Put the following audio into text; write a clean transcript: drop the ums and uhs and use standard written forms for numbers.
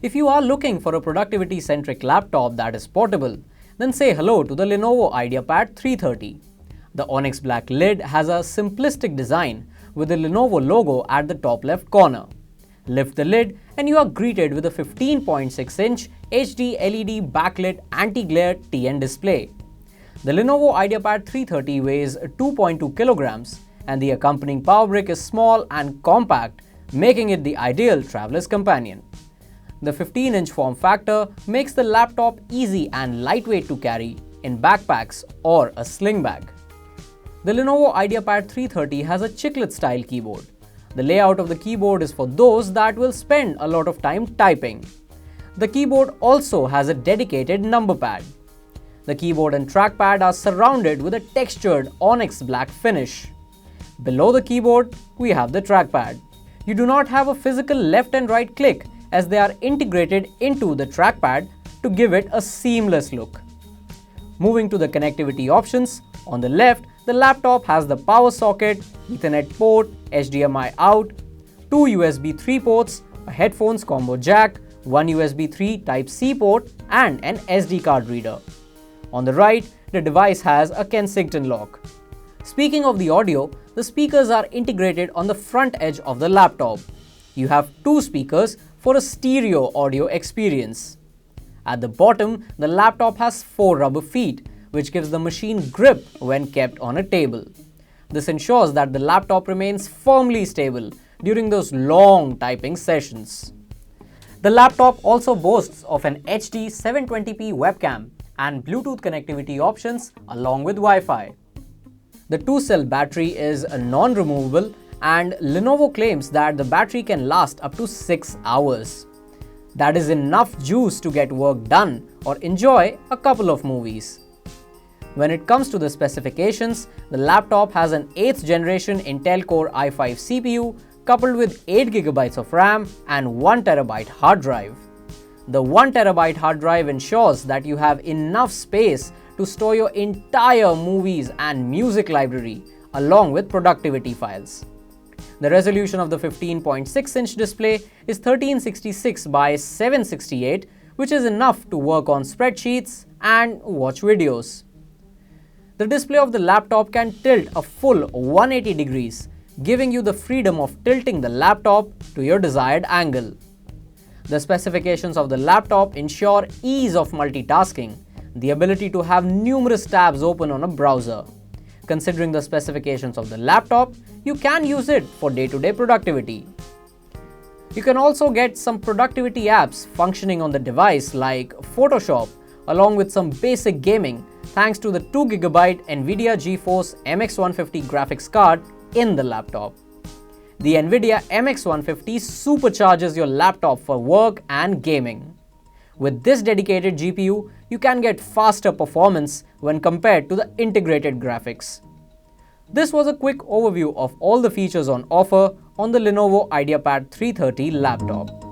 If you are looking for a productivity-centric laptop that is portable, then say hello to the Lenovo Ideapad 330. The onyx black lid has a simplistic design with the Lenovo logo at the top left corner. Lift the lid and you are greeted with a 15.6-inch HD LED backlit anti-glare TN display. The Lenovo Ideapad 330 weighs 2.2 kilograms and the accompanying power brick is small and compact, making it the ideal traveler's companion. The 15-inch form factor makes the laptop easy and lightweight to carry in backpacks or a sling bag. The Lenovo Ideapad 330 has a chiclet-style keyboard. The layout of the keyboard is for those that will spend a lot of time typing. The keyboard also has a dedicated number pad. The keyboard and trackpad are surrounded with a textured onyx black finish. Below the keyboard, we have the trackpad. You do not have a physical left and right click as they are integrated into the trackpad to give it a seamless look. Moving to the connectivity options, on the left, the laptop has the power socket, Ethernet port, HDMI out, 2 USB 3 ports, a headphones combo jack, 1 USB 3 Type-C port and an SD card reader. On the right, the device has a Kensington lock. Speaking of the audio, the speakers are integrated on the front edge of the laptop. You have 2 speakers for a stereo audio experience. At the bottom, the laptop has 4 rubber feet, which gives the machine grip when kept on a table. This ensures that the laptop remains firmly stable during those long typing sessions. The laptop also boasts of an HD 720p webcam and Bluetooth connectivity options along with Wi-Fi. The 2-cell battery is non-removable and Lenovo claims that the battery can last up to 6 hours. That is enough juice to get work done or enjoy a couple of movies. When it comes to the specifications, the laptop has an 8th generation Intel Core i5 CPU coupled with 8GB of RAM and 1TB hard drive. The 1TB hard drive ensures that you have enough space to store your entire movies and music library along with productivity files. The resolution of the 15.6-inch display is 1366 by 768, which is enough to work on spreadsheets and watch videos. The display of the laptop can tilt a full 180 degrees, giving you the freedom of tilting the laptop to your desired angle. The specifications of the laptop ensure ease of multitasking, the ability to have numerous tabs open on a browser. Considering the specifications of the laptop, you can use it for day-to-day productivity. You can also get some productivity apps functioning on the device like Photoshop, along with some basic gaming thanks to the 2GB NVIDIA GeForce MX150 graphics card in the laptop. The NVIDIA MX150 supercharges your laptop for work and gaming. With this dedicated GPU, you can get faster performance when compared to the integrated graphics. This was a quick overview of all the features on offer on the Lenovo Ideapad 330 laptop.